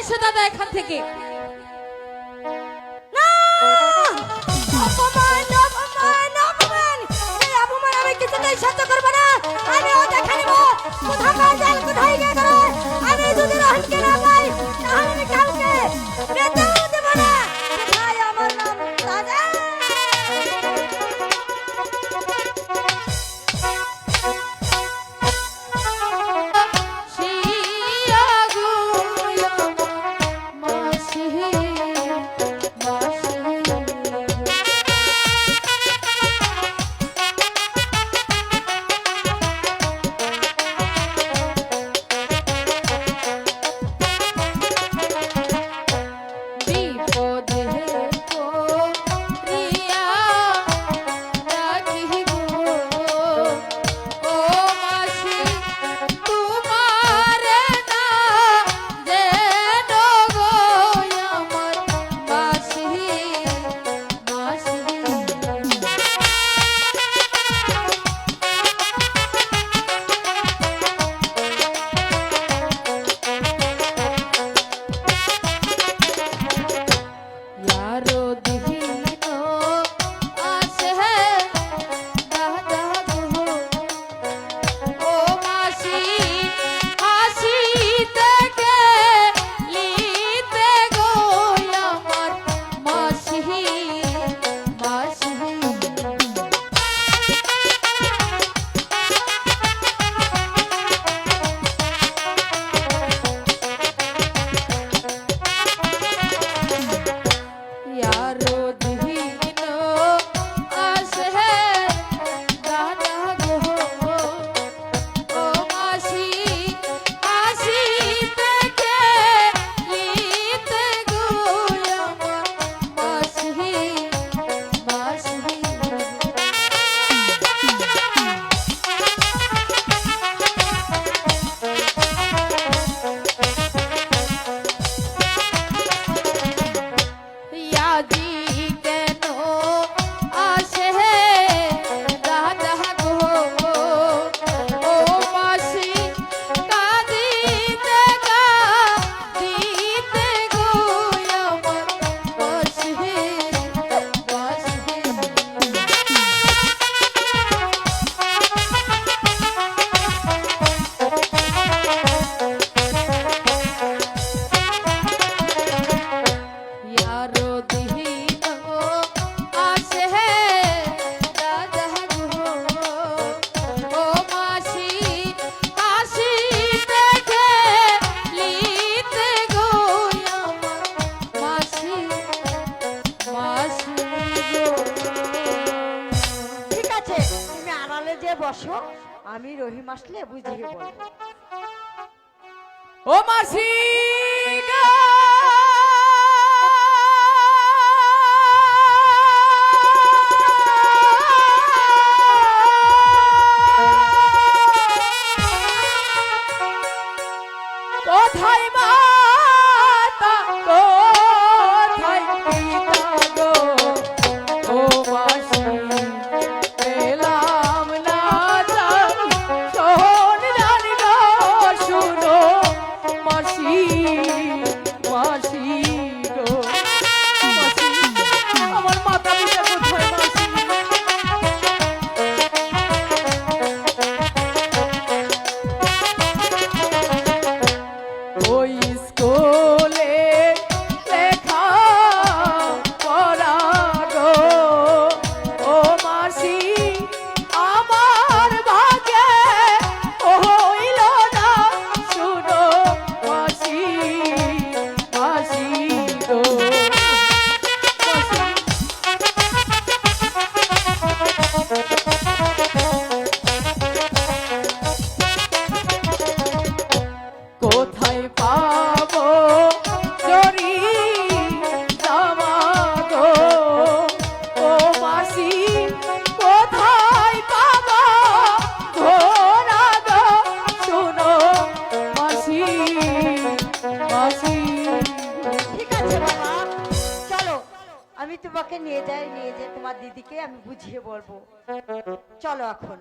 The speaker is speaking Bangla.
এসো দাদা এখান থেকে। না অপমান অপমান অপমান, এই অপমান আমি কিছুতেই সহ্য করব না। আমি ও দেখে নেব কোথায় যায় কোথায় গিয়ে করে। আমি যদি রোহনকে না পাই তাহলে আমি কাউকে বেঁচেও দেব না। ভাই আমার নাম দাদা। বসো, আমি রহিম আসলে বুঝিয়ে বলবো। ও মাসি কোথায় মাতা কোথায় পিতা গো, ও মাসি পেলাম না শোন জানি গো, শুনো মাসি মাসি গো, মাসি আমার মাতা পিতা কোথায় মাসি? ওই স্কুলে লেখা পড়া গো, ও মাসি আমার ভাগ্যে হইল না, শুনো মাসি মাসি গো, কোথায় পাবো জরি জামা গো, ও মাসি কোথায় পাবো ঘোড়া গো, শুনো মাসি মাসি। ঠিক আছে বাবা, চলো আমি তোমাকে নিয়ে যাই, তোমার দিদিকে আমি বুঝিয়ে বলবো। চলো এখন।